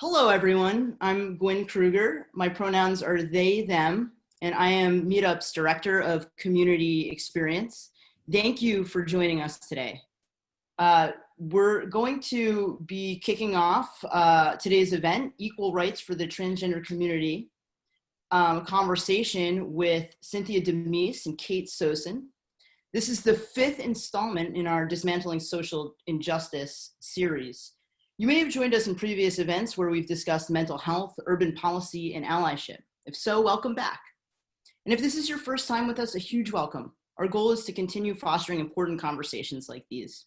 Hello, everyone. I'm Gwynn Krueger. My pronouns are they, them, and I am Meetup's Director of Community Experience. Thank you for joining us today. We're going to be kicking off today's event, Equal Rights for the Transgender Community, conversation with Cynthia Dames and Kate Sosin. This is the 5th installment in our Dismantling Social Injustice series. You may have joined us in previous events where we've discussed mental health, urban policy, and allyship. If so, welcome back. And if this is your first time with us, a huge welcome. Our goal is to continue fostering important conversations like these.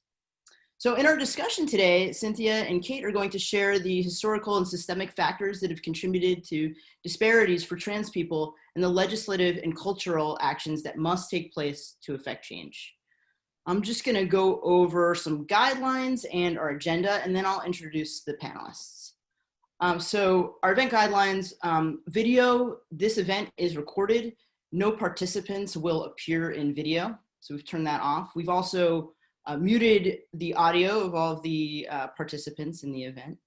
So in our discussion today, Cynthia and Kate are going to share the historical and systemic factors that have contributed to disparities for trans people and the legislative and cultural actions that must take place to effect change. I'm just going to go over some guidelines and our agenda, and then I'll introduce the panelists. So our event guidelines, video, this event is recorded. No participants will appear in video, so we've turned that off. We've also muted the audio of all of the participants in the event.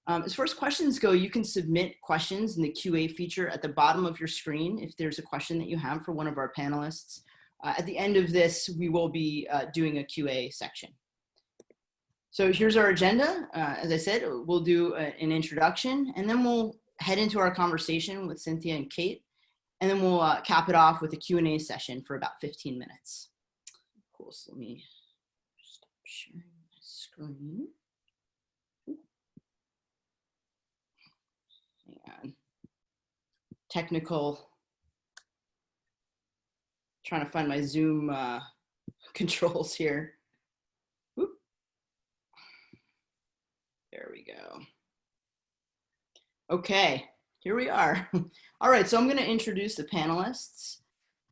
As far as questions go, you can submit questions in the QA feature at the bottom of your screen if there's a question that you have for one of our panelists. At the end of this, we will be doing a QA section. So here's our agenda. As I said, we'll do an introduction, and then we'll head into our conversation with Cynthia and Kate, and then we'll cap it off with a Q&A session for about 15 minutes. Cool, so let me stop sharing my screen. Hang on. Technical. Trying to find my Zoom controls here. Whoop. There we go. Okay, here we are. All right, so I'm going to introduce the panelists.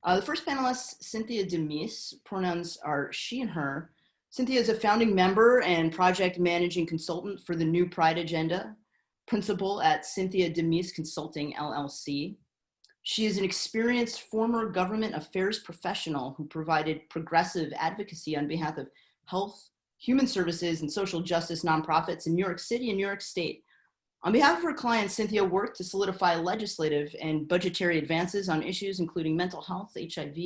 The first panelist, Cynthia Dames, pronouns are she and her. Cynthia is a founding member and project managing consultant for the New Pride Agenda, principal at Cynthia Dames Consulting LLC. She is an experienced former government affairs professional who provided progressive advocacy on behalf of health, human services, and social justice nonprofits in New York City and New York State. On behalf of her clients, Cynthia worked to solidify legislative and budgetary advances on issues including mental health, HIV,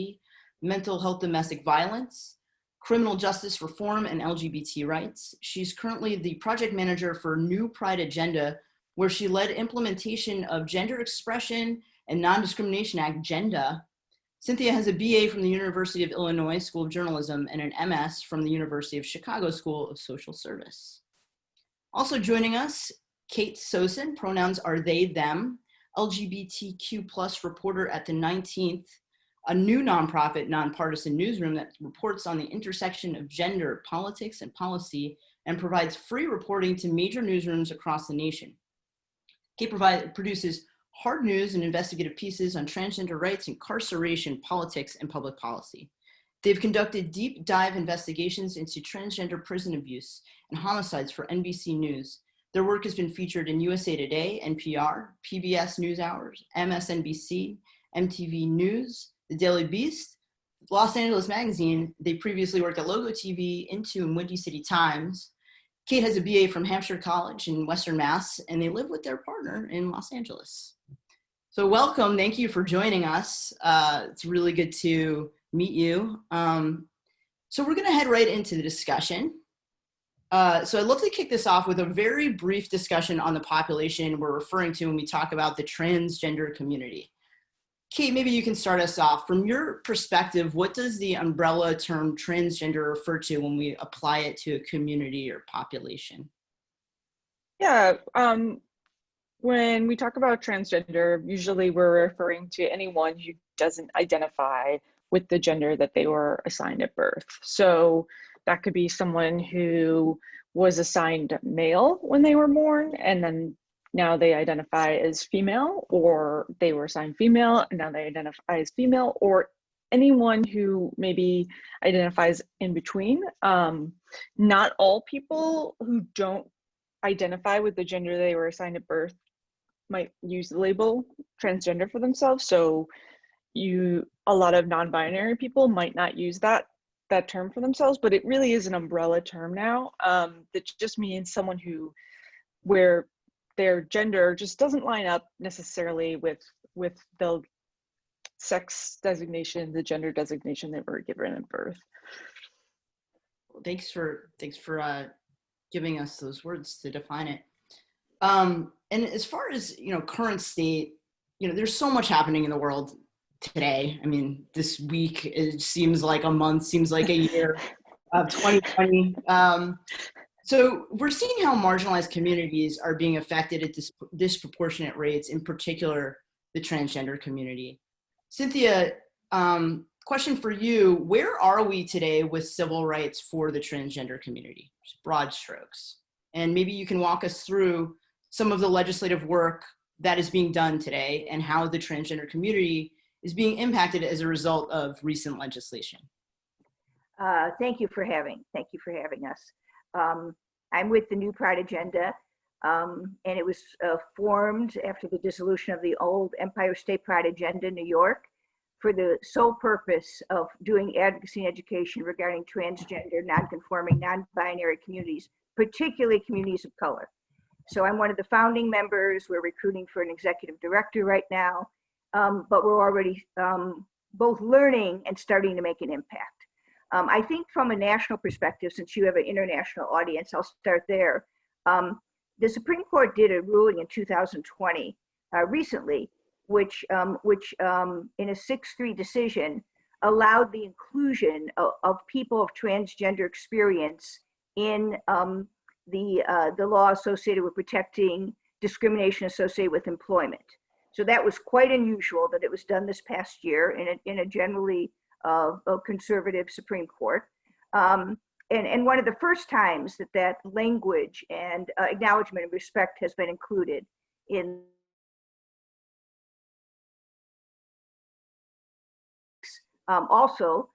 mental health domestic violence, criminal justice reform, and LGBT rights. She's currently the project manager for New Pride Agenda, where she led implementation of gender expression and Non-Discrimination Agenda. Cynthia has a BA from the University of Illinois School of Journalism and an MS from the University of Chicago School of Social Service. Also joining us, Kate Sosin, pronouns are they, them, LGBTQ+ reporter at the 19th, a new nonprofit, nonpartisan newsroom that reports on the intersection of gender, politics, and policy, and provides free reporting to major newsrooms across the nation. Kate produces hard news and investigative pieces on transgender rights, incarceration, politics, and public policy. They've conducted deep dive investigations into transgender prison abuse and homicides for NBC News. Their work has been featured in USA Today, NPR, PBS NewsHour, MSNBC, MTV News, The Daily Beast, Los Angeles Magazine. They previously worked at Logo TV, Into, and Windy City Times. Kate has a BA from Hampshire College in Western Mass, and they live with their partner in Los Angeles. So welcome, thank you for joining us. It's really good to meet you. So we're gonna head right into the discussion. So I'd love to kick this off with a very brief discussion on the population we're referring to when we talk about the transgender community. Kate, maybe you can start us off. From your perspective, what does the umbrella term transgender refer to when we apply it to a community or population? Yeah, when we talk about transgender, usually we're referring to anyone who doesn't identify with the gender that they were assigned at birth. So that could be someone who was assigned male when they were born, and then now they identify as female, or they were assigned female and now they identify as female, or anyone who maybe identifies in between. Not all people who don't identify with the gender they were assigned at birth might use the label transgender for themselves. So a lot of non-binary people might not use that term for themselves, but it really is an umbrella term now that just means someone where their gender just doesn't line up necessarily with the sex designation, the gender designation that were given at birth. Thanks for giving us those words to define it. And as far as, current state, there's so much happening in the world today. I mean, this week, it seems like a month, seems like a year of 2020. So we're seeing how marginalized communities are being affected at disproportionate rates, in particular, the transgender community. Cynthia, question for you, where are we today with civil rights for the transgender community? Just broad strokes. And maybe you can walk us through some of the legislative work that is being done today and how the transgender community is being impacted as a result of recent legislation. Thank you for having us. I'm with the New Pride Agenda, and it was formed after the dissolution of the old Empire State Pride Agenda in New York for the sole purpose of doing advocacy and education regarding transgender, non-conforming, non-binary communities, particularly communities of color. So I'm one of the founding members. We're recruiting for an executive director right now, but we're already both learning and starting to make an impact. I think from a national perspective, since you have an international audience, I'll start there. The Supreme Court did a ruling in 2020, recently, which in a 6-3 decision allowed the inclusion of people of transgender experience in the law associated with protecting discrimination associated with employment. So that was quite unusual that it was done this past year in a generally conservative Supreme Court. And one of the first times that language and acknowledgement of respect has been included in also,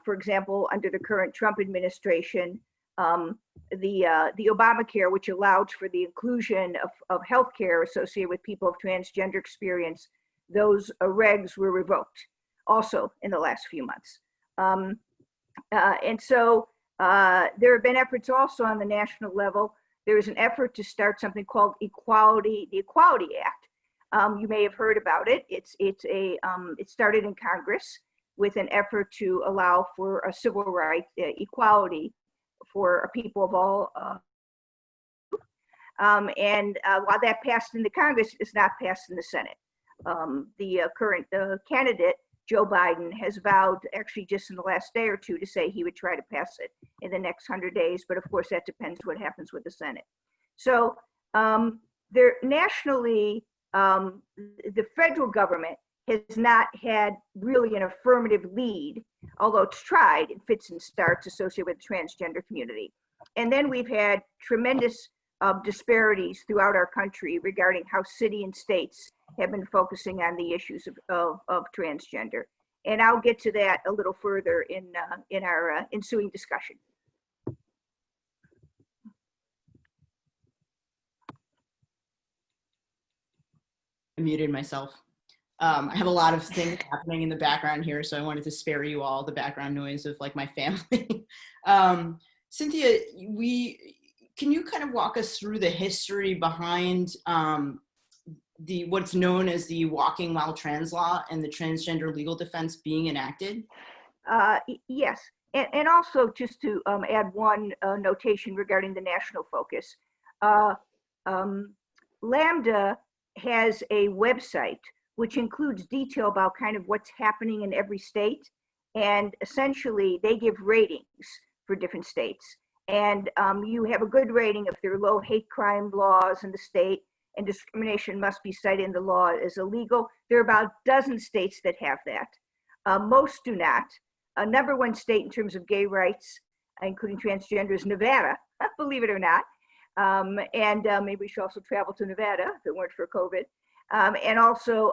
for example, under the current Trump administration, the Obamacare, which allowed for the inclusion of healthcare associated with people of transgender experience, those regs were revoked also in the last few months. And so there have been efforts also on the national level. There is an effort to start something called the Equality Act. You may have heard about it. It started in Congress with an effort to allow for a civil rights equality for people of all. And while that passed in the Congress, it's not passed in the Senate. The current candidate, Joe Biden, has vowed, actually just in the last day or two, to say he would try to pass it in the next 100 days. But of course, that depends what happens with the Senate. So there nationally, the federal government has not had really an affirmative lead, although it's tried in fits and starts associated with the transgender community. And then we've had tremendous disparities throughout our country regarding how city and states have been focusing on the issues of transgender. And I'll get to that a little further in our ensuing discussion. I muted myself. I have a lot of things happening in the background here, so I wanted to spare you all the background noise of like my family. Cynthia, can you kind of walk us through the history behind what's known as the Walking While Trans law and the transgender legal defense being enacted? Yes, and also just to add one notation regarding the national focus. Lambda has a website which includes detail about kind of what's happening in every state. And essentially they give ratings for different states. And you have a good rating if there are low hate crime laws in the state and discrimination must be cited in the law as illegal. There are about a dozen states that have that. Most do not. Number one state in terms of gay rights, including transgender, is Nevada, believe it or not. And maybe we should also travel to Nevada if it weren't for COVID. And also,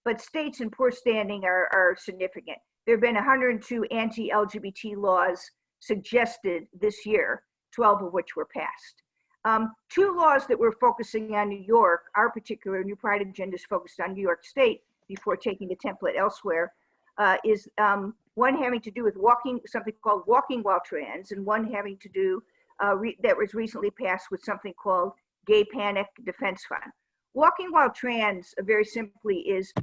but states in poor standing are significant. There have been 102 anti-LGBT laws suggested this year, 12 of which were passed. 2 laws that we're focusing on New York, our particular New Pride Agenda is focused on New York State before taking the template elsewhere, is one having to do with something called Walking While Trans, and one having to do, that was recently passed with something called Gay Panic Defense Fund. Walking While Trans, very simply, is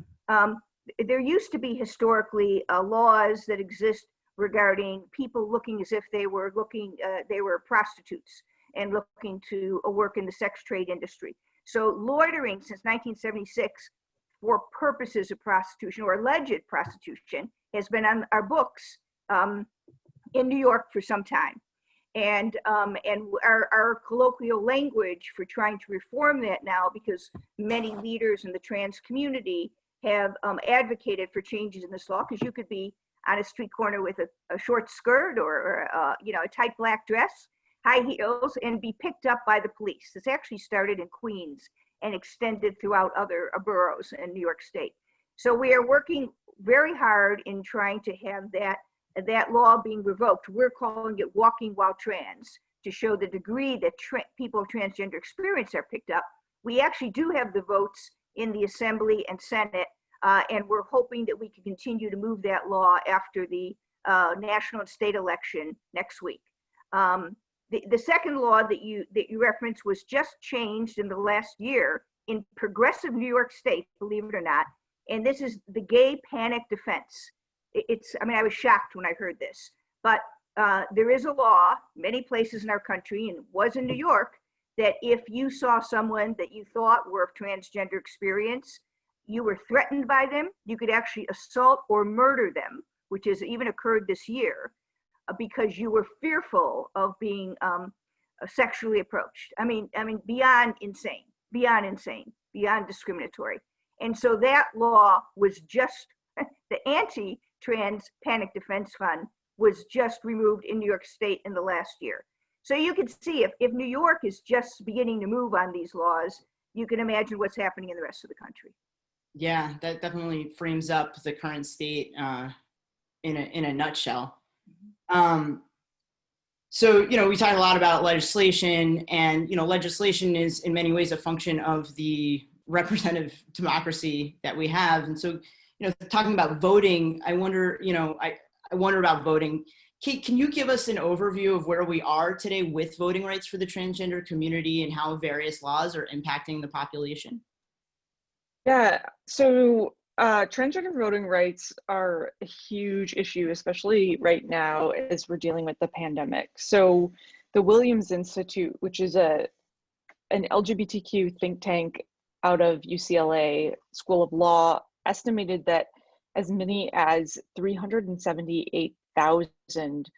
there used to be historically laws that exist regarding people looking as if they were prostitutes and looking to work in the sex trade industry. So loitering since 1976 for purposes of prostitution or alleged prostitution has been on our books in New York for some time. And our colloquial language for trying to reform that now, because many leaders in the trans community have advocated for changes in this law, because you could be on a street corner with a short skirt or a tight black dress, high heels, and be picked up by the police. This actually started in Queens and extended throughout other boroughs in New York State. So we are working very hard in trying to have that law being revoked. We're calling it Walking While Trans, to show the degree that people of transgender experience are picked up. We actually do have the votes in the Assembly and Senate, and we're hoping that we can continue to move that law after the national and state election next week. The second law that you referenced was just changed in the last year in progressive New York State, believe it or not, and this is the Gay Panic Defense. I was shocked when I heard this, but there is a law many places in our country, and it was in New York, that if you saw someone that you thought were of transgender experience, you were threatened by them, you could actually assault or murder them, which has even occurred this year, because you were fearful of being sexually approached. Beyond insane, beyond discriminatory. And so that law was just, the Anti-Trans Panic Defense Fund was just removed in New York State in the last year. So you can see if New York is just beginning to move on these laws, you can imagine what's happening in the rest of the country. Yeah, that definitely frames up the current state in a nutshell. So, we talk a lot about legislation, and, legislation is in many ways a function of the representative democracy that we have. And so, talking about voting, I wonder about voting. Kate, can you give us an overview of where we are today with voting rights for the transgender community and how various laws are impacting the population? Yeah, so transgender voting rights are a huge issue, especially right now as we're dealing with the pandemic. So the Williams Institute, which is an LGBTQ think tank out of UCLA School of Law, estimated that as many as 378,000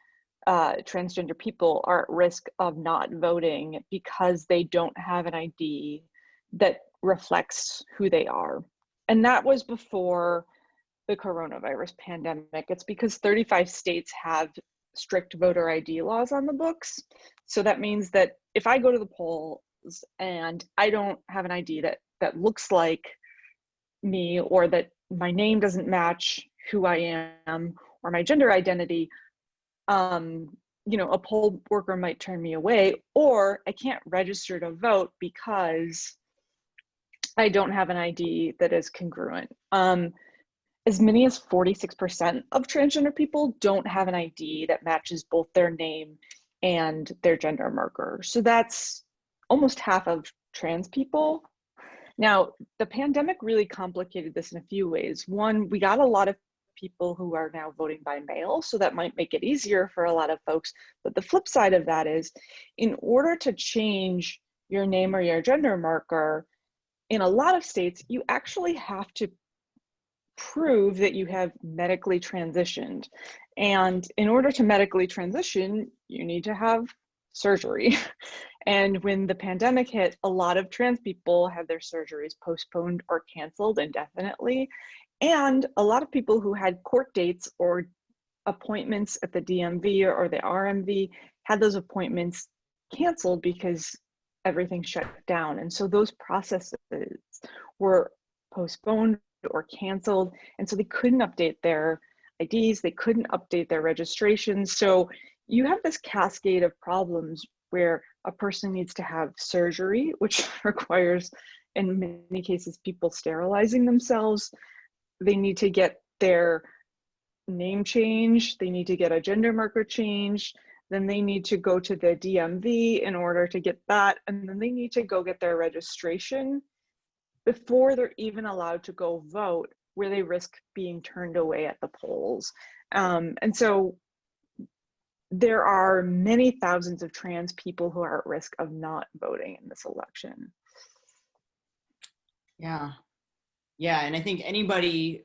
transgender people are at risk of not voting because they don't have an ID that reflects who they are. And that was before the coronavirus pandemic. It's because 35 states have strict voter ID laws on the books. So that means that if I go to the polls and I don't have an ID that looks like me, or that my name doesn't match who I am or my gender identity, a poll worker might turn me away, or I can't register to vote because I don't have an ID that is congruent. As many as 46% of transgender people don't have an ID that matches both their name and their gender marker. So that's almost half of trans people. Now, the pandemic really complicated this in a few ways. One, we got a lot of people who are now voting by mail, so that might make it easier for a lot of folks. But the flip side of that is, in order to change your name or your gender marker, in a lot of states, you actually have to prove that you have medically transitioned. And in order to medically transition, you need to have surgery. And when the pandemic hit, a lot of trans people had their surgeries postponed or canceled indefinitely. And a lot of people who had court dates or appointments at the DMV or the RMV had those appointments canceled because everything shut down. And so those processes were postponed or canceled. And so they couldn't update their IDs, they couldn't update their registrations. So you have this cascade of problems where a person needs to have surgery, which requires, in many cases, people sterilizing themselves. They need to get their name changed. They need to get a gender marker changed. then they need to go to the DMV in order to get that, and then they need to go get their registration before they're even allowed to go vote, where they risk being turned away at the polls. And so there are many thousands of trans people who are at risk of not voting in this election. Yeah. Yeah, and I think anybody,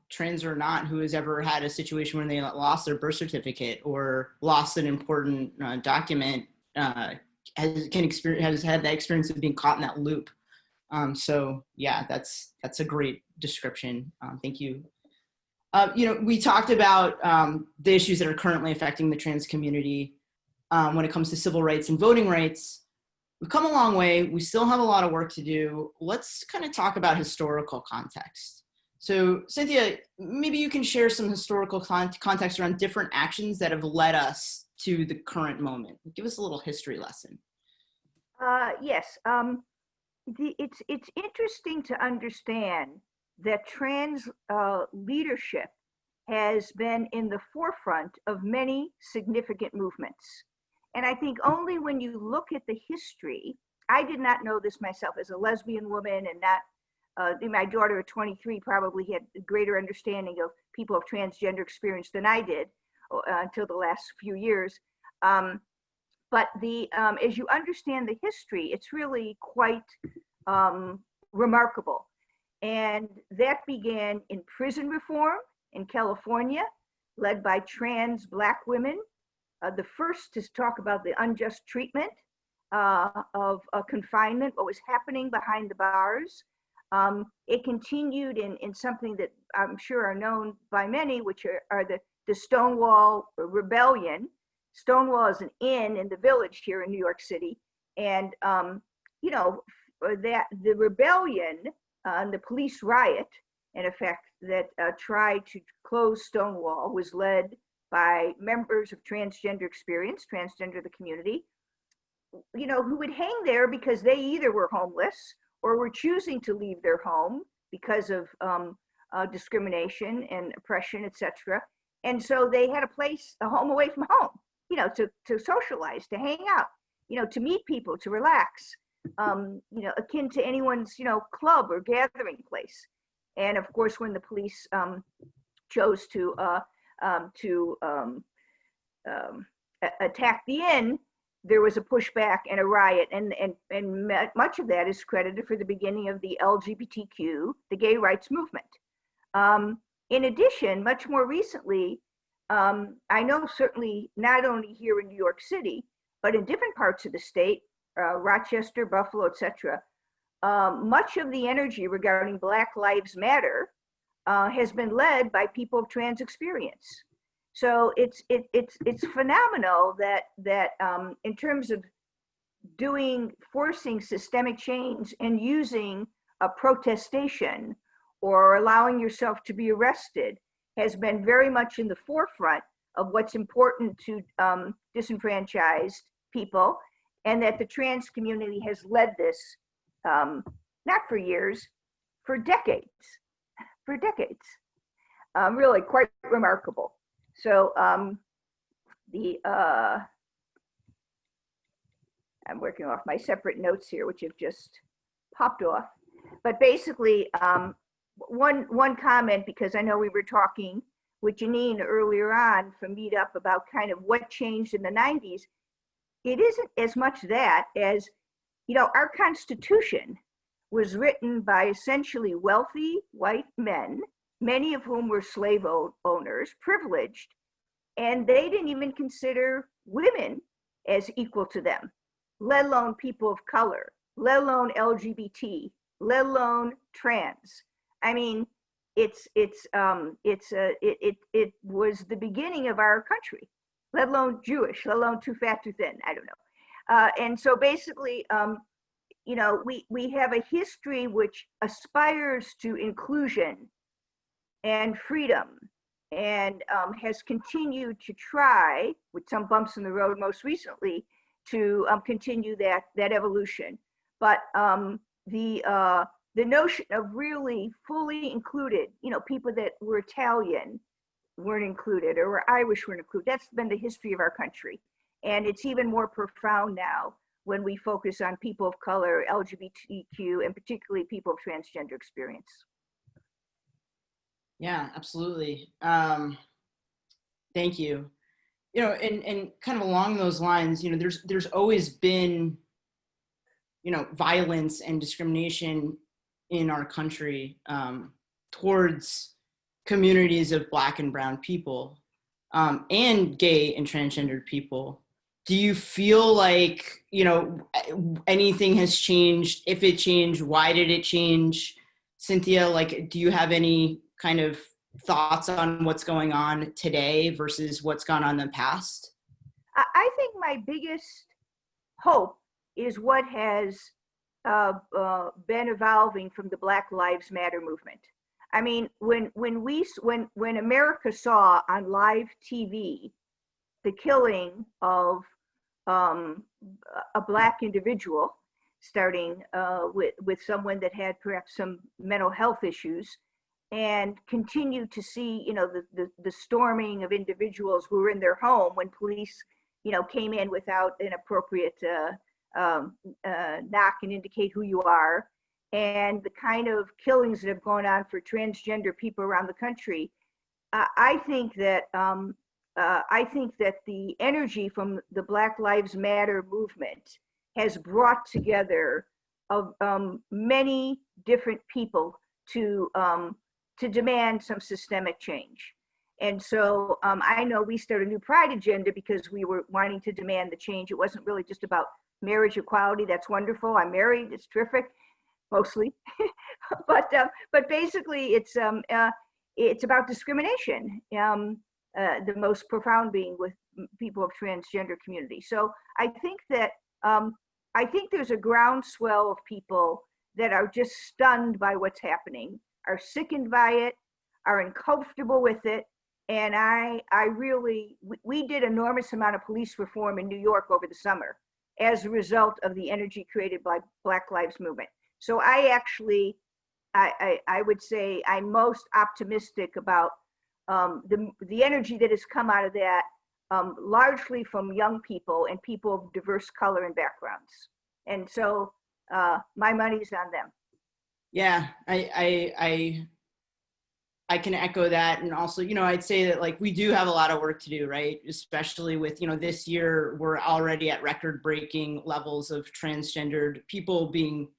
trans or not, who has ever had a situation where they lost their birth certificate or lost an important document has had that experience of being caught in that loop. So yeah, that's a great description. Thank you. We talked about the issues that are currently affecting the trans community when it comes to civil rights and voting rights. We've come a long way. We still have a lot of work to do. Let's kind of talk about historical context. So Cynthia, maybe you can share some historical context around different actions that have led us to the current moment. Give us a little history lesson. Yes. It's interesting to understand that trans leadership has been in the forefront of many significant movements. And I think only when you look at the history, I did not know this myself as a lesbian woman, and not, my daughter at 23 probably had a greater understanding of people of transgender experience than I did until the last few years. But as you understand the history, it's really quite remarkable. And that began in prison reform in California, led by trans Black women. The first to talk about the unjust treatment of confinement, what was happening behind the bars. It continued in something that I'm sure are known by many, which are the Stonewall Rebellion. Stonewall is an inn in the Village here in New York City. And, that the rebellion and the police riot, in effect, that tried to close Stonewall was led by members of transgender experience, transgender the community, who would hang there because they either were homeless or were choosing to leave their home because of discrimination and oppression, etc. And so they had a home away from home, to socialize, to hang out, to meet people, to relax, akin to anyone's, club or gathering place. And of course, when the police chose to attack the inn, there was a pushback and a riot, and much of that is credited for the beginning of the LGBTQ, the gay rights movement. In addition, much more recently, I know certainly not only here in New York City, but in different parts of the state, Rochester, Buffalo, etc., much of the energy regarding Black Lives Matter has been led by people of trans experience. So it's phenomenal that in terms of forcing systemic change and using a protestation or allowing yourself to be arrested has been very much in the forefront of what's important to disenfranchised people, and that the trans community has led this, not for years, for decades. Really quite remarkable. So I'm working off my separate notes here, which have just popped off. But basically, one comment, because I know we were talking with Janine earlier on from Meetup about kind of what changed in the 90s. It isn't as much that as, our Constitution was written by essentially wealthy white men, many of whom were slave owners, privileged, and they didn't even consider women as equal to them, let alone people of color, let alone LGBT, let alone trans. I mean, it was the beginning of our country, let alone Jewish, let alone too fat, too thin, I don't know. And so basically, we have a history which aspires to inclusion and freedom, and has continued to try, with some bumps in the road most recently, to continue that evolution. But the notion of really fully included, people that were Italian weren't included, or were Irish weren't included. That's been the history of our country. And it's even more profound now when we focus on people of color, LGBTQ, and particularly people of transgender experience. Yeah, absolutely. Thank you. You know, and kind of along those lines, you know, there's always been, you know, violence and discrimination in our country towards communities of Black and brown people and gay and transgendered people. Do you feel like, you know, anything has changed? If it changed, why did it change? Cynthia, like, do you have any kind of thoughts on what's going on today versus what's gone on in the past? I think my biggest hope is what has been evolving from the Black Lives Matter movement. I mean, when America saw on live TV the killing of a Black individual, starting with someone that had perhaps some mental health issues, and continue to see, you know, the storming of individuals who were in their home when police, you know, came in without an appropriate knock and indicate who you are, and the kind of killings that have gone on for transgender people around the country. I think that the energy from the Black Lives Matter movement has brought together many different people to demand some systemic change. And so I know we started a new Pride agenda because we were wanting to demand the change. It wasn't really just about marriage equality. That's wonderful. I'm married. It's terrific, mostly. but basically, it's about discrimination. The most profound being with people of transgender community. So I think that there's a groundswell of people that are just stunned by what's happening, are sickened by it, are uncomfortable with it. And we did enormous amount of police reform in New York over the summer as a result of the energy created by Black Lives Movement. So I would say I'm most optimistic about the energy that has come out of that, largely from young people and people of diverse color and backgrounds. And so my money's on them. Yeah, I can echo that. And also, you know, I'd say that like we do have a lot of work to do, right? Especially with, you know, this year, we're already at record breaking levels of transgendered people being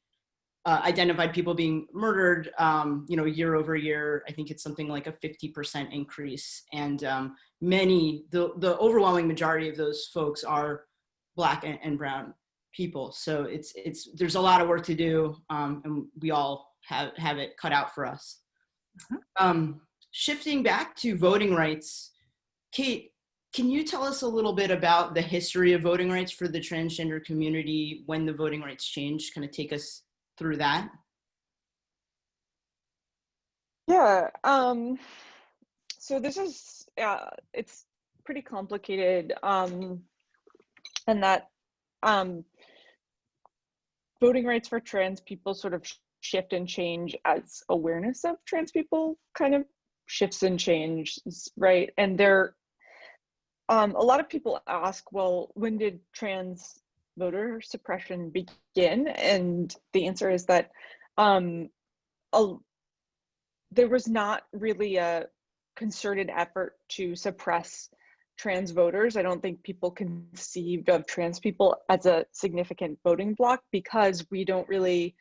identified, people being murdered, you know, year over year. I think it's something like a 50% increase. And the overwhelming majority of those folks are Black and brown people. So there's a lot of work to do, and we all have it cut out for us. Shifting back to voting rights, Kate, can you tell us a little bit about the history of voting rights for the transgender community, when the voting rights changed? Kind of take us through that. Yeah, so this is, it's pretty complicated, and that voting rights for trans people sort of shift and change as awareness of trans people kind of shifts and changes, right? And there, a lot of people ask, well, when did trans voter suppression begin? And the answer is that there was not really a concerted effort to suppress trans voters. I don't think people conceived of trans people as a significant voting bloc because we don't really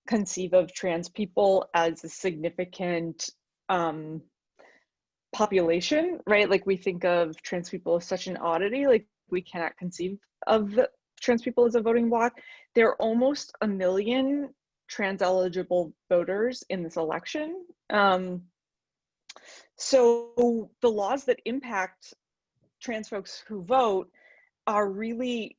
conceive of trans people as a significant population, right? Like we think of trans people as such an oddity, like we cannot conceive of trans people as a voting bloc. There are almost 1 million trans eligible voters in this election. So the laws that impact trans folks who vote are really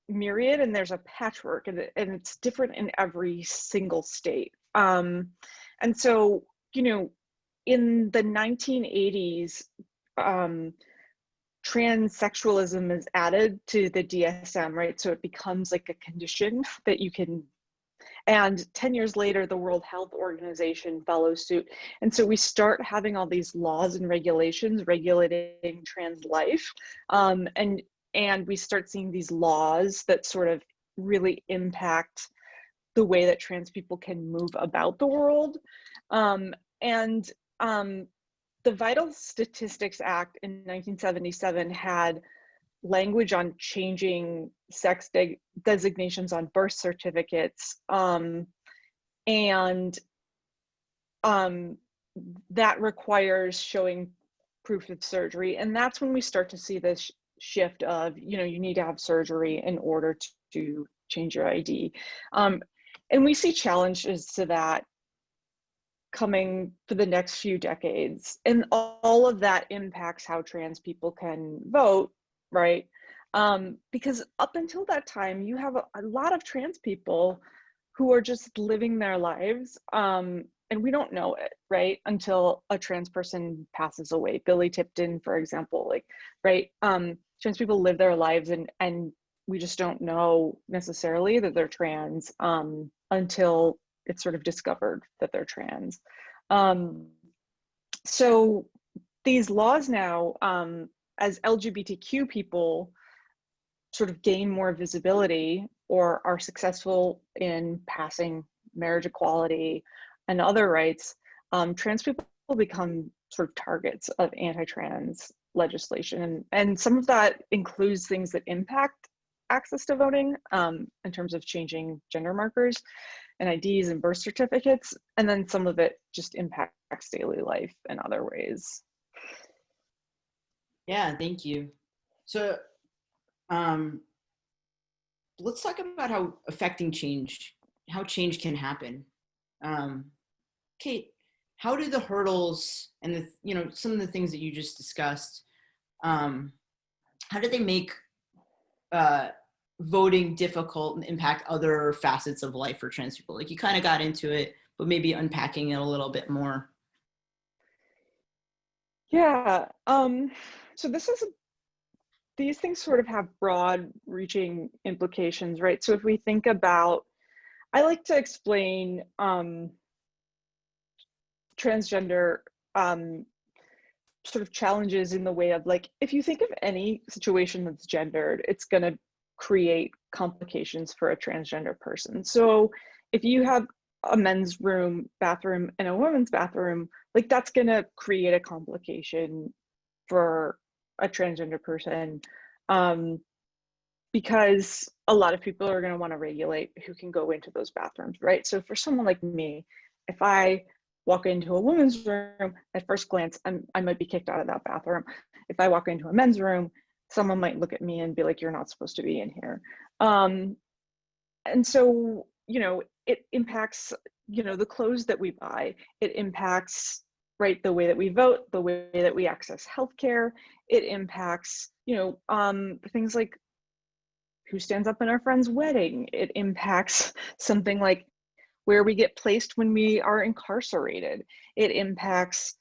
myriad, and there's a patchwork, and it's different in every single state. And so, you know, in the 1980s, transsexualism is added to the DSM, right? So it becomes like a condition that you can, and 10 years later, the World Health Organization follows suit. And so we start having all these laws and regulations regulating trans life. And and we start seeing these laws that sort of really impact the way that trans people can move about the world. The Vital Statistics Act in 1977 had language on changing sex designations on birth certificates, that requires showing proof of surgery. And that's when we start to see this shift of, you need to have surgery in order to change your ID. And we see challenges to that coming for the next few decades. And all of that impacts how trans people can vote, right? Because up until that time, you have a lot of trans people who are just living their lives, and we don't know it, right? Until a trans person passes away. Billy Tipton, for example, right? Trans people live their lives and we just don't know necessarily that they're trans until it's sort of discovered that they're trans. So these laws now, as LGBTQ people sort of gain more visibility or are successful in passing marriage equality and other rights, trans people become sort of targets of anti-trans legislation. And some of that includes things that impact access to voting in terms of changing gender markers and IDs and birth certificates. And then some of it just impacts daily life in other ways. Yeah, thank you. So let's talk about how change can happen. Kate, how do the hurdles and some of the things that you just discussed, how do they make voting difficult and impact other facets of life for trans people? Like, you kind of got into it, but maybe unpacking it a little bit more. Yeah, so these things sort of have broad reaching implications, right? So if we think about, I like to explain transgender sort of challenges in the way of, like, if you think of any situation that's gendered, it's going to create complications for a transgender person. So if you have a men's bathroom and a women's bathroom, like, that's going to create a complication for a transgender person, because a lot of people are going to want to regulate who can go into those bathrooms, right? So for someone like me, if I walk into a woman's room, at first glance, I might be kicked out of that bathroom. If I walk into a men's room, someone might look at me and be like, you're not supposed to be in here. And so, it impacts, the clothes that we buy. It impacts, right, the way that we vote, the way that we access healthcare. It impacts, things like who stands up in our friend's wedding. It impacts something like where we get placed when we are incarcerated. It impacts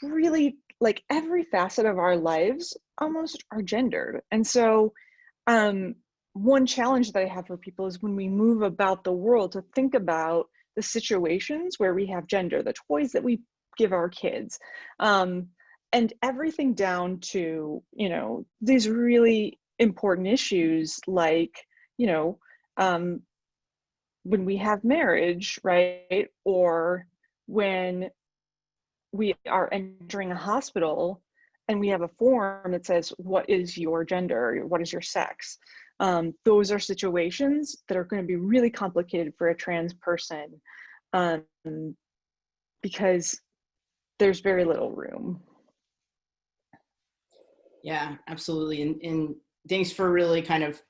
really, like, every facet of our lives almost are gendered. And so one challenge that I have for people is when we move about the world to think about the situations where we have gender, the toys that we give our kids, and everything down to, these really important issues like, when we have marriage, right? Or when we are entering a hospital and we have a form that says, what is your gender? What is your sex? Those are situations that are going to be really complicated for a trans person, because there's very little room. Yeah, absolutely. And thanks for really kind of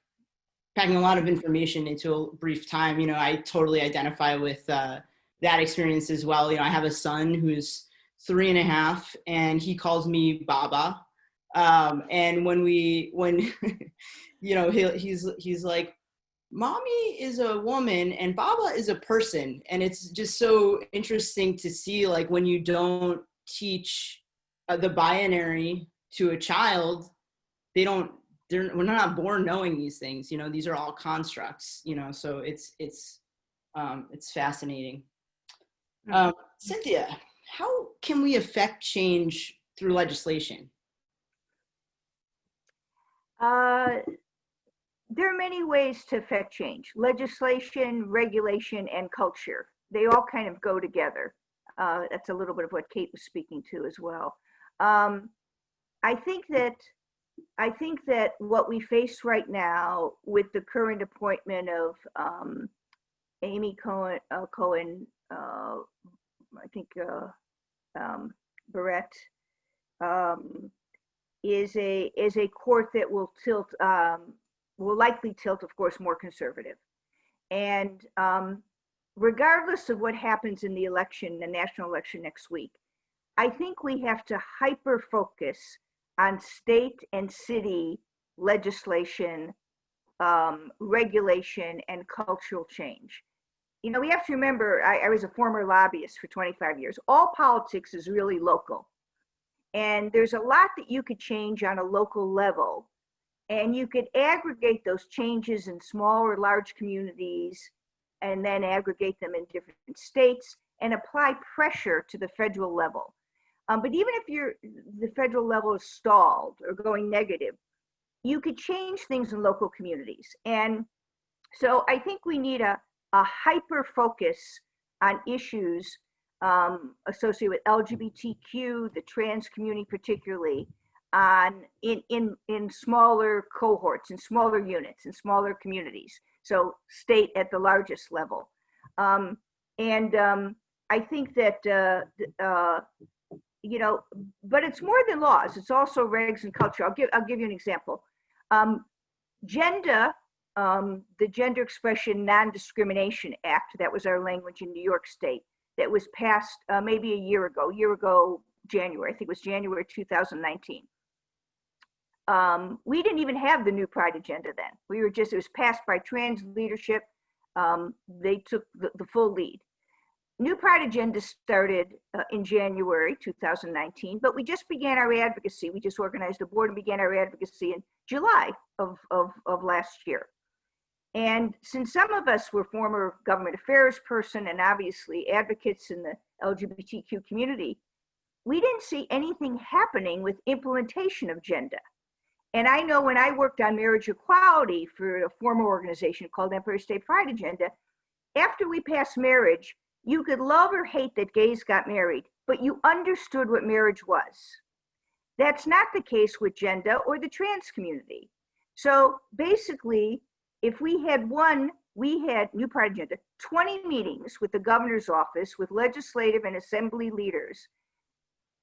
packing a lot of information into a brief time. I totally identify with that experience as well. I have a son who's 3.5 and he calls me Baba. And when he's like, mommy is a woman and Baba is a person. And it's just so interesting to see, like, when you don't teach the binary to a child, we're not born knowing these things. These are all constructs. So it's fascinating. Cynthia, how can we affect change through legislation? Uh, there are many ways to affect change. Legislation, regulation, and culture. They all kind of go together. That's a little bit of what Kate was speaking to as well. I think that what we face right now with the current appointment of Amy Cohen, I think Barrett, is a court that will likely tilt, of course, more conservative. And regardless of what happens in the election, the national election next week, I think we have to hyper focus on state and city legislation, regulation, and cultural change. You know, we have to remember, I was a former lobbyist for 25 years. All politics is really local. And there's a lot that you could change on a local level. And you could aggregate those changes in small or large communities and then aggregate them in different states and apply pressure to the federal level. But even if the federal level is stalled or going negative, you could change things in local communities. And so I think we need a hyper focus on issues associated with LGBTQ, the trans community particularly, in smaller cohorts, in smaller units, in smaller communities. So state at the largest level. I think that, you know, but it's more than laws. It's also regs and culture. I'll give you an example. Gender, the Gender Expression Non-Discrimination Act, that was our language in New York State, that was passed maybe a year ago, January, I think it was January 2019. We didn't even have the new Pride agenda then. It was passed by trans leadership. They took the full lead. New Pride agenda started in January 2019, but we just began our advocacy. We just organized a board and began our advocacy in July of last year. And since some of us were former government affairs person and obviously advocates in the LGBTQ community, we didn't see anything happening with implementation of gender. And I know when I worked on marriage equality for a former organization called Empire State Pride Agenda, after we passed marriage, you could love or hate that gays got married, but you understood what marriage was. That's not the case with gender or the trans community. So basically, if we had New Pride Agenda, 20 meetings with the governor's office, with legislative and assembly leaders,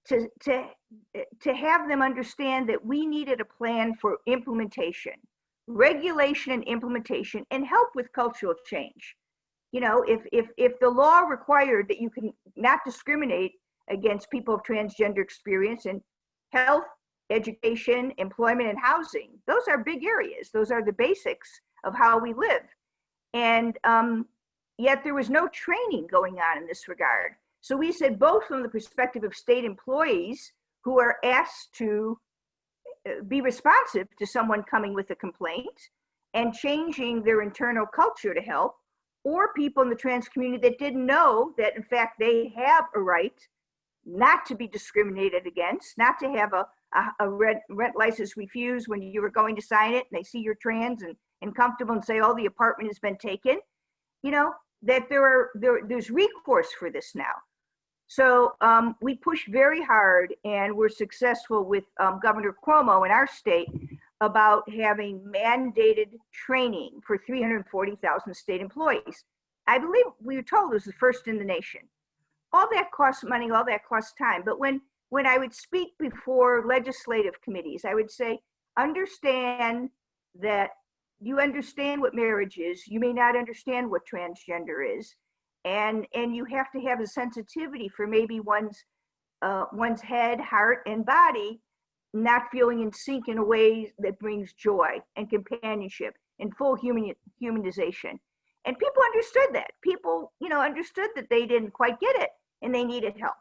to have them understand that we needed a plan for implementation, regulation and implementation, and help with cultural change. You know, if the law required that you can not discriminate against people of transgender experience in health, education, employment, and housing, those are big areas. Those are the basics of how we live. And yet there was no training going on in this regard. So we said, both from the perspective of state employees who are asked to be responsive to someone coming with a complaint and changing their internal culture to help, or people in the trans community that didn't know that in fact they have a right not to be discriminated against, not to have a rent license refused when you were going to sign it and they see you're trans and comfortable and say, oh, the apartment has been taken, you know, that there's recourse for this now. So we pushed very hard and were successful with Governor Cuomo in our state about having mandated training for 340,000 state employees. I believe we were told it was the first in the nation. All that costs money, all that costs time. But when I would speak before legislative committees, I would say, understand that you understand what marriage is. You may not understand what transgender is. And you have to have a sensitivity for maybe one's head, heart, and body not feeling in sync in a way that brings joy and companionship and full humanization. And people understood that. People, you know, understood that they didn't quite get it and they needed help.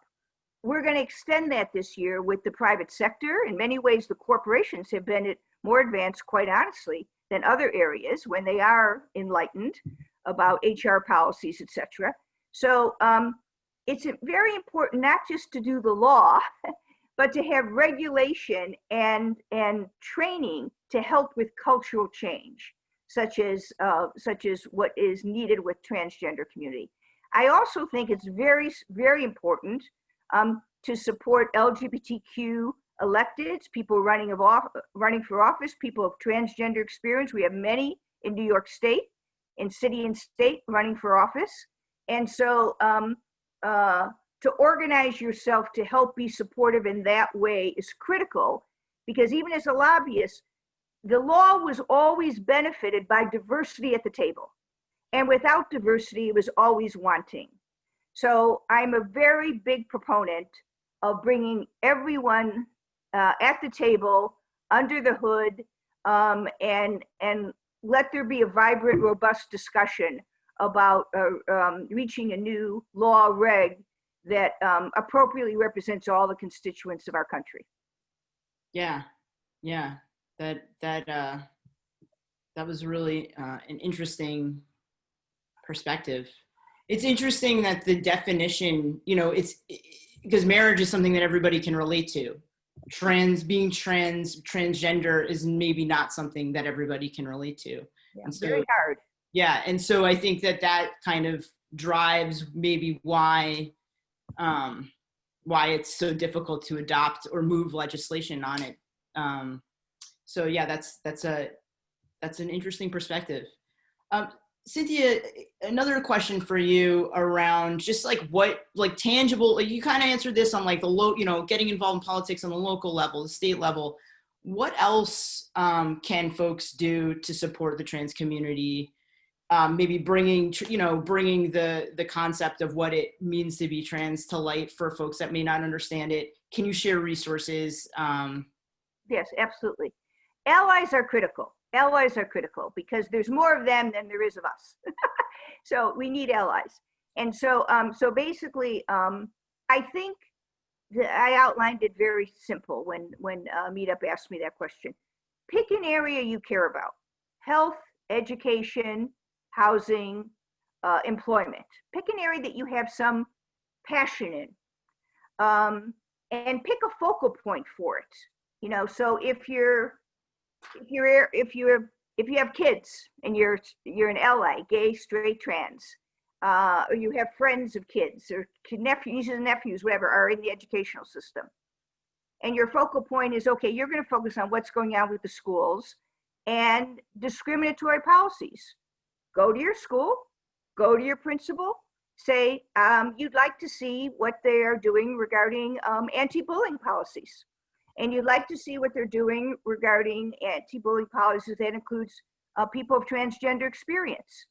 We're going to extend that this year with the private sector. In many ways, the corporations have been more advanced, quite honestly, than other areas when they are enlightened about HR policies, etc. So it's very important not just to do the law, but to have regulation and training to help with cultural change, such as what is needed with transgender community. I also think it's very, very important to support LGBTQ electeds, people running for office, people of transgender experience. We have many in New York State, in city and state, running for office. And so to organize yourself to help be supportive in that way is critical, because even as a lobbyist, the law was always benefited by diversity at the table. And without diversity, it was always wanting. So I'm a very big proponent of bringing everyone at the table, under the hood, and let there be a vibrant, robust discussion about reaching a new law reg that appropriately represents all the constituents of our country. Yeah, that was really an interesting perspective. It's interesting that the definition, it's because marriage is something that everybody can relate to. Transgender is maybe not something that everybody can relate to. Yeah, and so, very hard. Yeah, and so I think that kind of drives maybe why it's so difficult to adopt or move legislation on it. So yeah, that's an interesting perspective. Cynthia, another question for you around just tangible, you kind of answered this on the getting involved in politics on the local level, the state level. What else can folks do to support the trans community? Maybe bringing the concept of what it means to be trans to light for folks that may not understand it. Can you share resources? Yes, absolutely. Allies are critical. Allies are critical because there's more of them than there is of us. So we need allies. And so, basically, I think I outlined it very simple when Meetup asked me that question. Pick an area you care about: health, education, housing, employment. Pick an area that you have some passion in, and pick a focal point for it. So if you have kids and you're in LA, gay, straight, trans, or you have friends of kids or nieces and nephews, whatever, are in the educational system, and your focal point is, okay, you're going to focus on what's going on with the schools and discriminatory policies. Go to your school, go to your principal, say you'd like to see what they are doing regarding anti-bullying policies. And you'd like to see what they're doing regarding anti-bullying policies that includes people of transgender experience.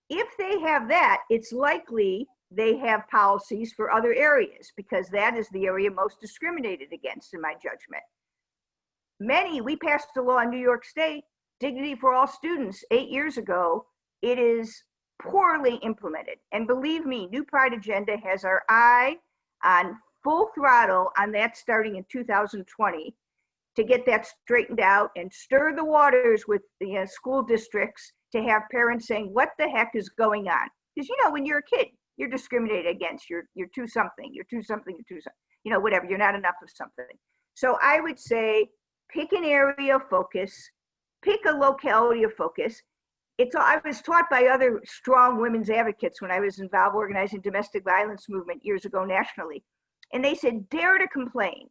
If they have that, it's likely they have policies for other areas, because that is the area most discriminated against, in my judgment. We passed a law in New York State, Dignity for All Students, 8 years ago. It is poorly implemented. And believe me, New Pride Agenda has our eye on full throttle on that starting in 2020 to get that straightened out and stir the waters with the school districts to have parents saying, what the heck is going on? Because when you're a kid, you're discriminated against. You're too something, you're too something, you're too something, whatever, you're not enough of something. So I would say pick an area of focus, pick a locality of focus. I was taught by other strong women's advocates when I was involved organizing domestic violence movement years ago nationally. And they said, dare to complain.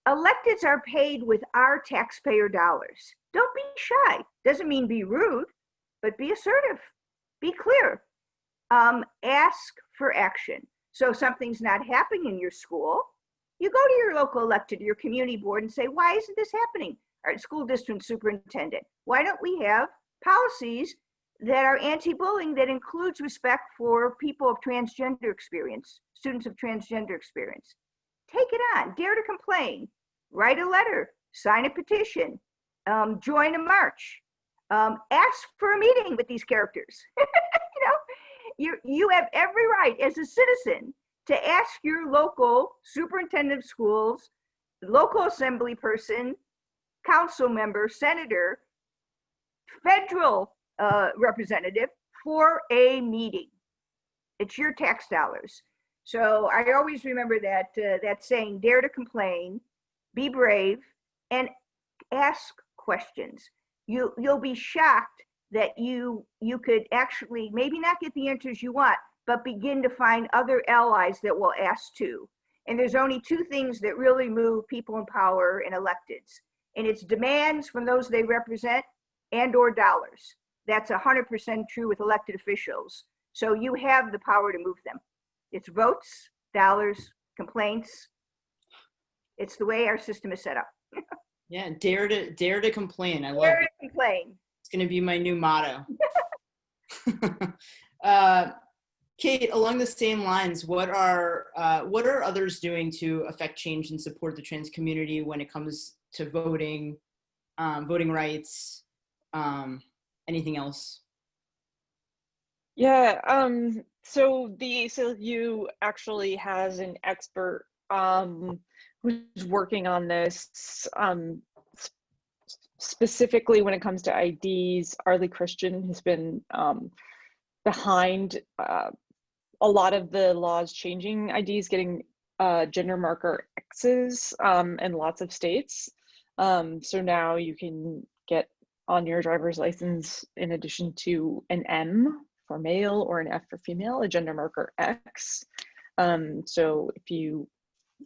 Electeds are paid with our taxpayer dollars. Don't be shy. Doesn't mean be rude, but be assertive. Be clear. Ask for action. So if something's not happening in your school, you go to your local elected, your community board, and say, why isn't this happening? Our school district superintendent, why don't we have policies that are anti-bullying that includes respect for people of transgender experience, students of transgender experience? Take it on, dare to complain, write a letter, sign a petition, join a march, ask for a meeting with these characters. You have every right as a citizen to ask your local superintendent of schools, local assembly person, council member, senator, federal representative for a meeting. It's your tax dollars. So I always remember that that saying, dare to complain, be brave, and ask questions. You'll be shocked that you could actually maybe not get the answers you want, but begin to find other allies that will ask too. And there's only two things that really move people in power and electeds, and it's demands from those they represent and or dollars. That's 100% true with elected officials. So you have the power to move them. It's votes, dollars, complaints. It's the way our system is set up. Yeah, dare to complain. I love Dare it. to complain. It's going to be my new motto. Kate, along the same lines, what are others doing to affect change and support the trans community when it comes to voting, voting rights, anything else? Yeah, so the ACLU actually has an expert who's working on this specifically when it comes to IDs. Arlie Christian has been behind a lot of the laws changing IDs, getting gender marker X's in lots of states. So now you can get on your driver's license, in addition to an M for male or an F for female, a gender marker X. So if you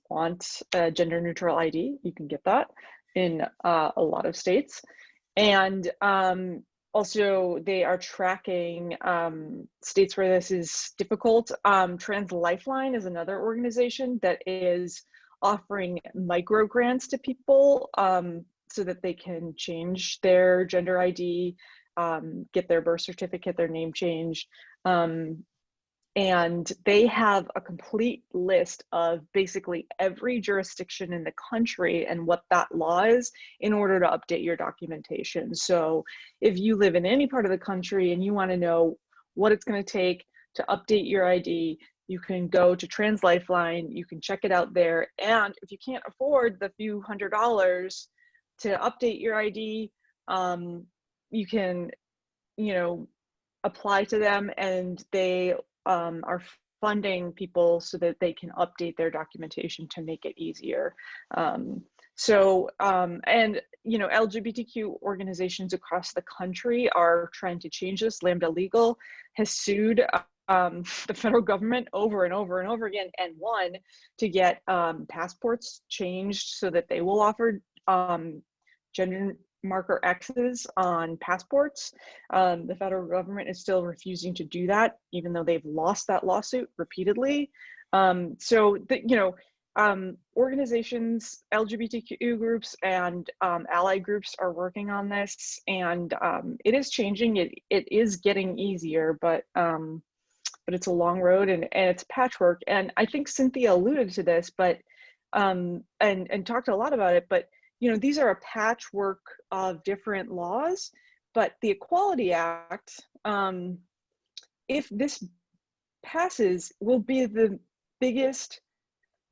want a gender neutral ID, you can get that in a lot of states. And also they are tracking states where this is difficult. Trans Lifeline is another organization that is offering micro grants to people so that they can change their gender ID, get their birth certificate, their name changed. And they have a complete list of basically every jurisdiction in the country and what that law is in order to update your documentation. So if you live in any part of the country and you want to know what it's going to take to update your ID, you can go to Trans Lifeline, you can check it out there. And if you can't afford the few $100s to update your ID, you can, apply to them, and they are funding people so that they can update their documentation to make it easier. And LGBTQ organizations across the country are trying to change this. Lambda Legal has sued the federal government over and over and over again and won to get passports changed so that they will offer gender marker X's on passports. The federal government is still refusing to do that, even though they've lost that lawsuit repeatedly. Organizations, LGBTQ groups, and ally groups are working on this, and it is changing. It is getting easier, but it's a long road, and it's patchwork. And I think Cynthia alluded to this, but and talked a lot about it, but these are a patchwork of different laws, but the Equality Act, if this passes, will be the biggest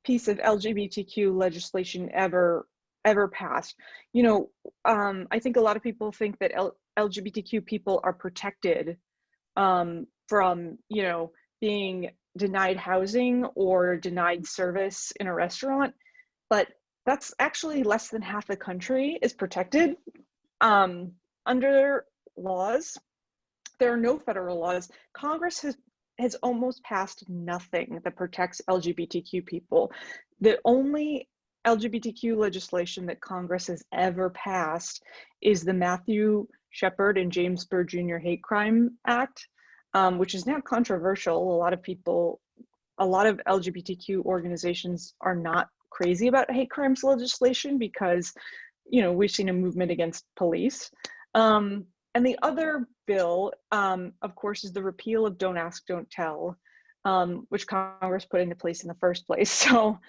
piece of LGBTQ legislation ever passed. I think a lot of people think that LGBTQ people are protected from, being denied housing or denied service in a restaurant, but that's actually less than half the country is protected under laws. There are no federal laws. Congress has almost passed nothing that protects LGBTQ people. The only LGBTQ legislation that Congress has ever passed is the Matthew Shepard and James Byrd Jr. Hate Crime Act, which is now controversial. A lot of LGBTQ organizations are not crazy about hate crimes legislation because, we've seen a movement against police. And the other bill, of course, is the repeal of Don't Ask, Don't Tell, which Congress put into place in the first place. So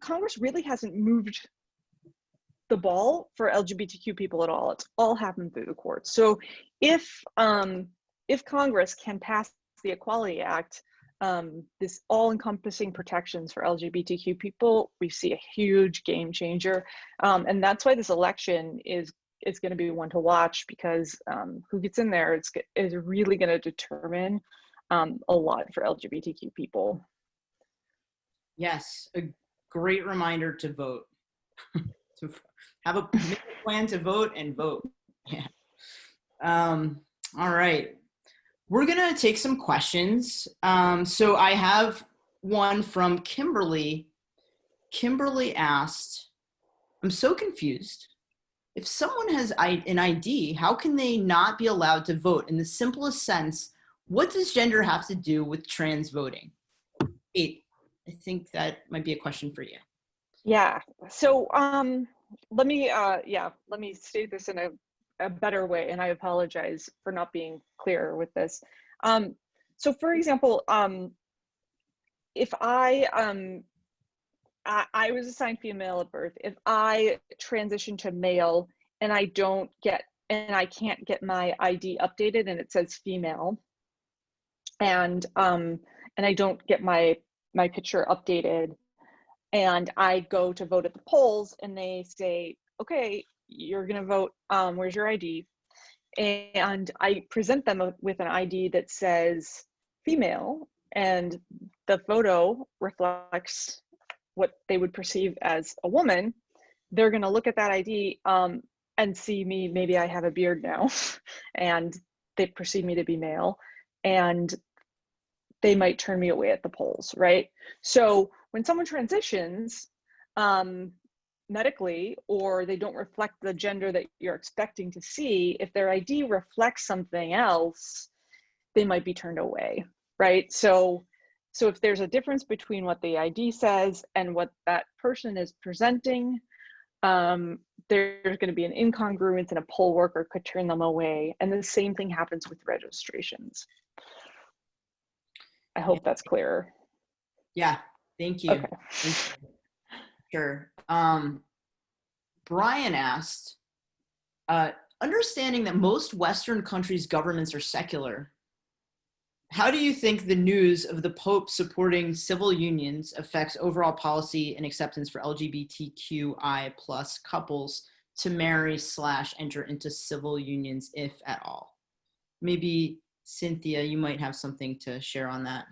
Congress really hasn't moved the ball for LGBTQ people at all. It's all happened through the courts. So if Congress can pass the Equality Act, this all-encompassing protections for LGBTQ people, we see a huge game changer. And that's why this election is going to be one to watch, because who gets in there is really going to determine a lot for LGBTQ people. Yes, a great reminder to vote. To have make a plan to vote and vote. Yeah. All right. We're going to take some questions. So I have one from Kimberly. Kimberly asked, I'm so confused. If someone has an ID, how can they not be allowed to vote? In the simplest sense, what does gender have to do with trans voting? Kate, I think that might be a question for you. Yeah. So let me state this in a better way, and I apologize for not being clear with this. So for example, if I was assigned female at birth, if I transition to male and I can't get my ID updated and it says female, and I don't get my picture updated, and I go to vote at the polls and they say, okay, you're gonna vote, where's your ID? And I present them with an ID that says female, and the photo reflects what they would perceive as a woman. They're gonna look at that ID and see me, maybe I have a beard now, and they perceive me to be male, and they might turn me away at the polls, right? So when someone transitions medically, or they don't reflect the gender that you're expecting to see, if their ID reflects something else, they might be turned away, right? So if there's a difference between what the ID says and what that person is presenting, there's going to be an incongruence, and a poll worker could turn them away. And the same thing happens with registrations. I hope that's clearer. Yeah, thank you. Okay. Thank you. Sure. Brian asked, understanding that most Western countries' governments are secular, how do you think the news of the Pope supporting civil unions affects overall policy and acceptance for LGBTQI plus couples to marry / enter into civil unions, if at all? Maybe Cynthia, you might have something to share on that.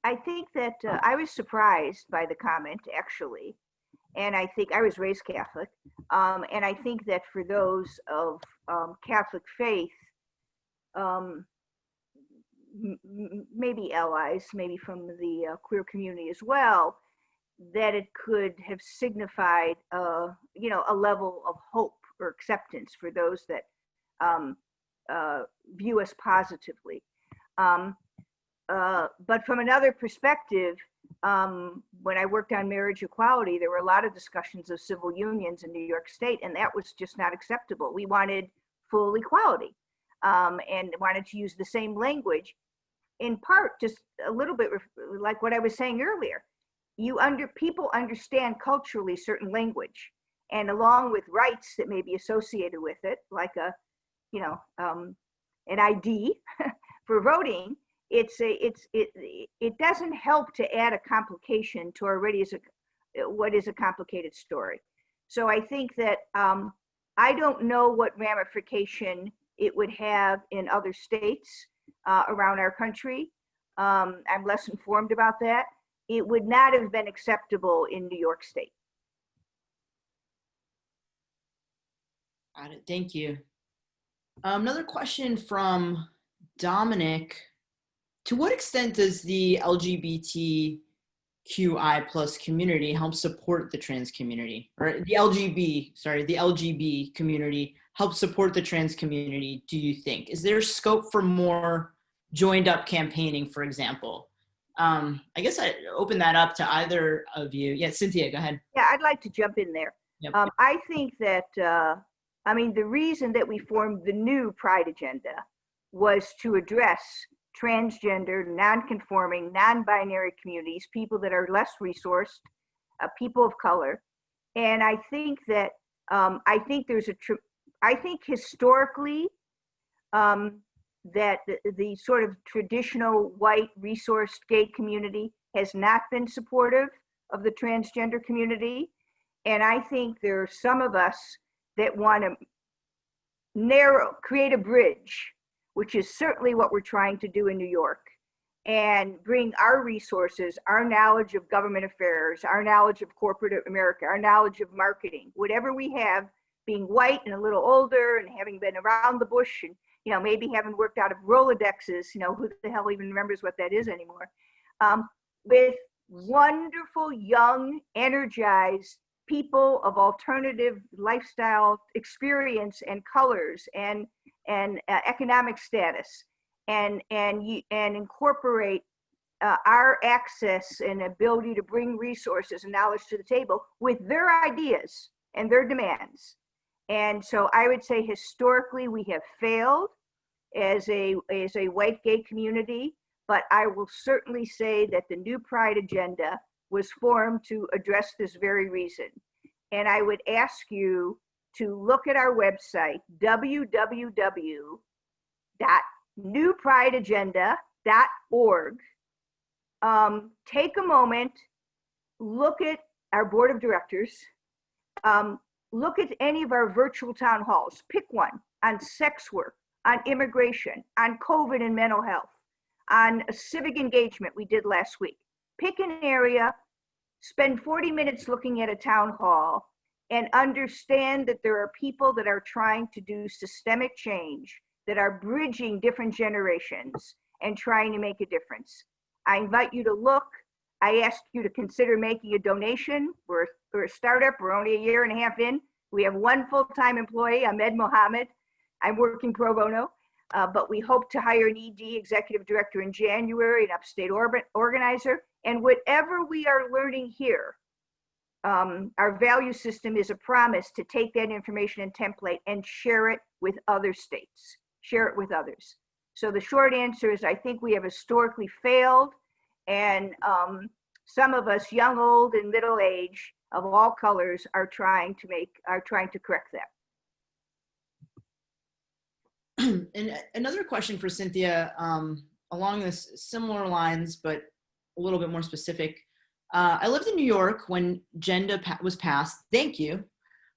I think that I was surprised by the comment, actually. And I think I was raised Catholic. And I think that for those of Catholic faith, maybe allies, maybe from the queer community as well, that it could have signified, a level of hope or acceptance for those that view us positively. But from another perspective, when I worked on marriage equality, there were a lot of discussions of civil unions in New York State, and that was just not acceptable. We wanted full equality, and wanted to use the same language, in part just a little bit like what I was saying earlier. People understand culturally certain language, and along with rights that may be associated with it, like an ID for voting, it doesn't help to add a complication to what is a complicated story. So I think that I don't know what ramification it would have in other states around our country. I'm less informed about that. It would not have been acceptable in New York State. Got it. Thank you. Another question from Dominic. To what extent does the LGBTQI plus community help support the trans community, or the LGB community help support the trans community, do you think? Is there scope for more joined up campaigning, for example? I guess I open that up to either of you. Yeah, Cynthia, go ahead. Yeah, I'd like to jump in there. Yep. I think that, the reason that we formed the new Pride agenda was to address transgender, non-conforming, non-binary communities, people that are less resourced, people of color. And I think that, I think historically, that the sort of traditional white resourced gay community has not been supportive of the transgender community. And I think there are some of us that want to create a bridge which is certainly what we're trying to do in New York, and bring our resources, our knowledge of government affairs, our knowledge of corporate America, our knowledge of marketing, whatever we have, being white and a little older and having been around the bush and, you know, maybe having worked out of Rolodexes, you know, who the hell even remembers what that is anymore, with wonderful, young, energized people of alternative lifestyle experience and colors and economic status, and incorporate our access and ability to bring resources and knowledge to the table with their ideas and their demands. And so I would say historically we have failed as a white gay community, but I will certainly say that the new Pride agenda was formed to address this very reason. And I would ask you to look at our website, www.newprideagenda.org. Take a moment, look at our board of directors, look at any of our virtual town halls, pick one on sex work, on immigration, on COVID and mental health, on civic engagement we did last week. Pick an area, spend 40 minutes looking at a town hall, and understand that there are people that are trying to do systemic change, that are bridging different generations and trying to make a difference. I invite you to look. I ask you to consider making a donation. We're a startup. We're only a year and a half in. We have one full-time employee, Ahmed Mohammed. I'm working pro bono, but we hope to hire an ED, executive director, in January, an upstate organizer. And whatever we are learning here, our value system is a promise to take that information and template and share it with other states, share it with others. So the short answer is I think we have historically failed, and some of us, young, old, and middle age of all colors, are trying to correct that. And another question for Cynthia, along this similar lines, but a little bit more specific. I lived in New York when Genda was passed, thank you,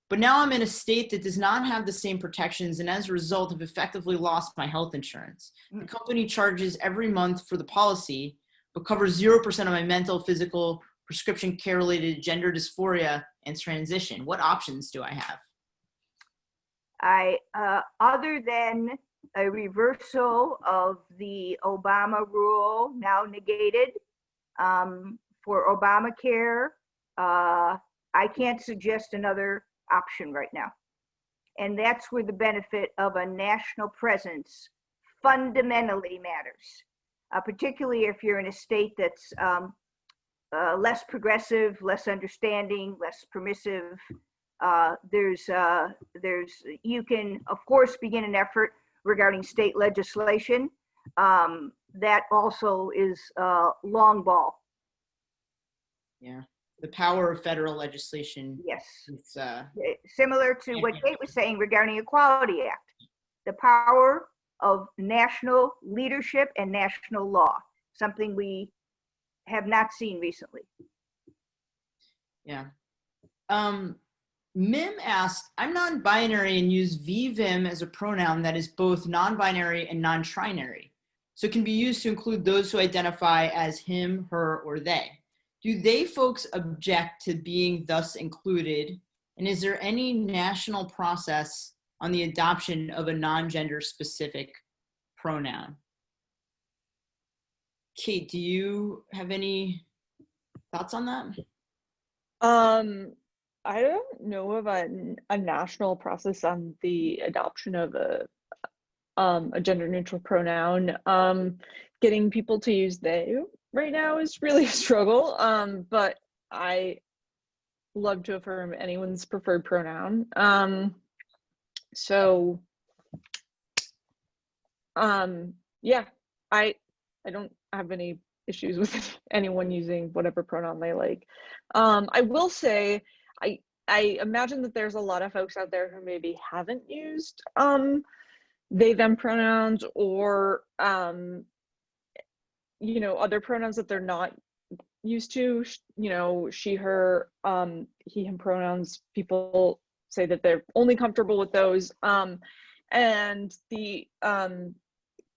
but now I'm in a state that does not have the same protections, and as a result have effectively lost my health insurance. The company charges every month for the policy, but covers 0% of my mental, physical, prescription care-related gender dysphoria and transition. What options do I have? Other than a reversal of the Obama rule, now negated, for Obamacare, I can't suggest another option right now. And that's where the benefit of a national presence fundamentally matters, particularly if you're in a state that's less progressive, less understanding, less permissive. You can, of course, begin an effort regarding state legislation. That also is long ball. Yeah, the power of federal legislation. Yes. It's, similar to what Kate was saying regarding Equality Act, the power of national leadership and national law, something we have not seen recently. Yeah. Mim asked, I'm non-binary and use VVIM as a pronoun that is both non-binary and non-trinary. So it can be used to include those who identify as him, her, or they. Do they folks object to being thus included? And is there any national process on the adoption of a non-gender specific pronoun? Kate, do you have any thoughts on that? I don't know of a national process on the adoption of a gender neutral pronoun. Getting people to use they right now is really a struggle, but I love to affirm anyone's preferred pronoun. Yeah, I don't have any issues with anyone using whatever pronoun they like. I will say, I imagine that there's a lot of folks out there who maybe haven't used they, them pronouns, or you know, other pronouns that they're not used to, you know, she, her, he, him pronouns. People say that they're only comfortable with those. And the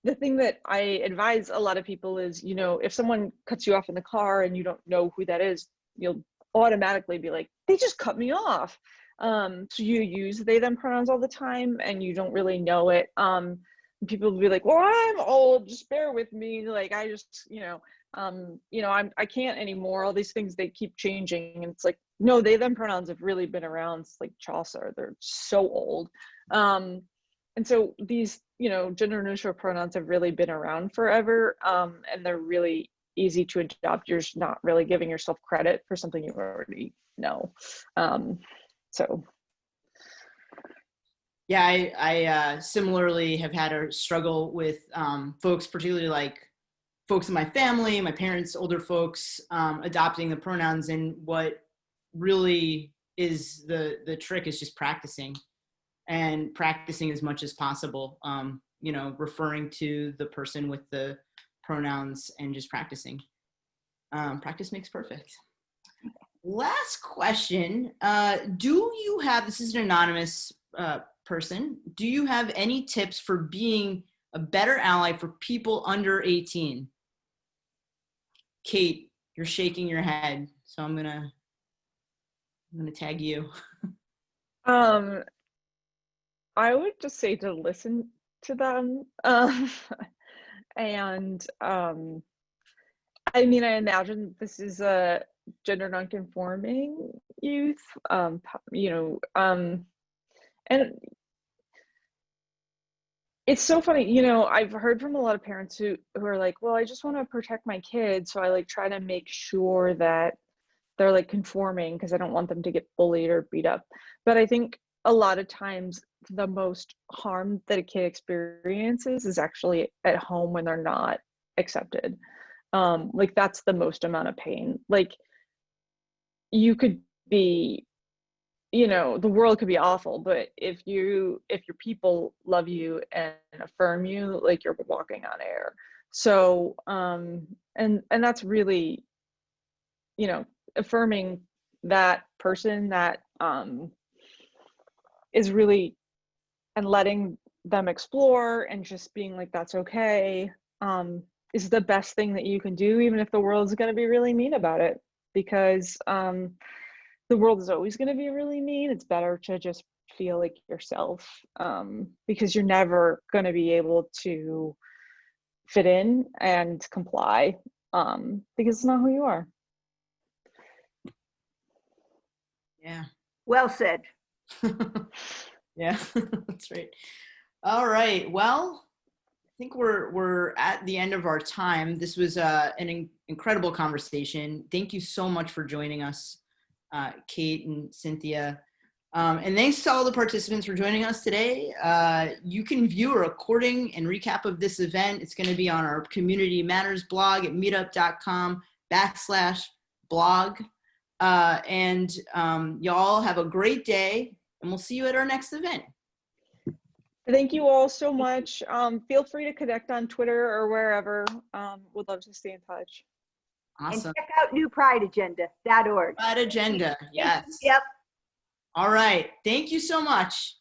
the thing that I advise a lot of people is, you know, if someone cuts you off in the car and you don't know who that is, you'll automatically be like, they just cut me off. So you use they them pronouns all the time and you don't really know it. People will be like, well, I'm old, just bear with me. Like, I just, I can't anymore. All these things, they keep changing. And it's like, no, they them pronouns have really been around. It's like Chaucer, they're so old. And so these, gender neutral pronouns have really been around forever. And they're really easy to adopt. You're just not really giving yourself credit for something you already know. Yeah, I similarly have had a struggle with folks, particularly like folks in my family, my parents, older folks, adopting the pronouns. And what really is the trick is just practicing as much as possible, referring to the person with the pronouns and just practicing. Practice makes perfect. Last question. Do you have, this is an anonymous person, do you have any tips for being a better ally for people under 18? Kate, you're shaking your head, so I'm gonna tag you. I would just say to listen to them. And I imagine this is a gender nonconforming youth, and it's so funny, I've heard from a lot of parents who are like, well, I just want to protect my kids, so I like try to make sure that they're like conforming because I don't want them to get bullied or beat up. But I think a lot of times the most harm that a kid experiences is actually at home when they're not accepted. Like that's the most amount of pain. Like you could be, the world could be awful, but if your people love you and affirm you, like you're walking on air. So, and that's really, affirming that person that is really, and letting them explore and just being like, that's okay, is the best thing that you can do, even if the world's going to be really mean about it, because the world is always going to be really mean. It's better to just feel like yourself, because you're never going to be able to fit in and comply, because it's not who you are. Yeah. Well said. Yeah, that's right. All right. Well, I think we're at the end of our time. This was an incredible conversation. Thank you so much for joining us, Kate and Cynthia. And thanks to all the participants for joining us today. You can view a recording and recap of this event. It's going to be on our Community Matters blog at meetup.com/blog. And y'all have a great day, and we'll see you at our next event. Thank you all so much. Feel free to connect on Twitter or wherever. Would love to stay in touch. Awesome. And check out newprideagenda.org. Pride Agenda, yes. Yep. All right. Thank you so much.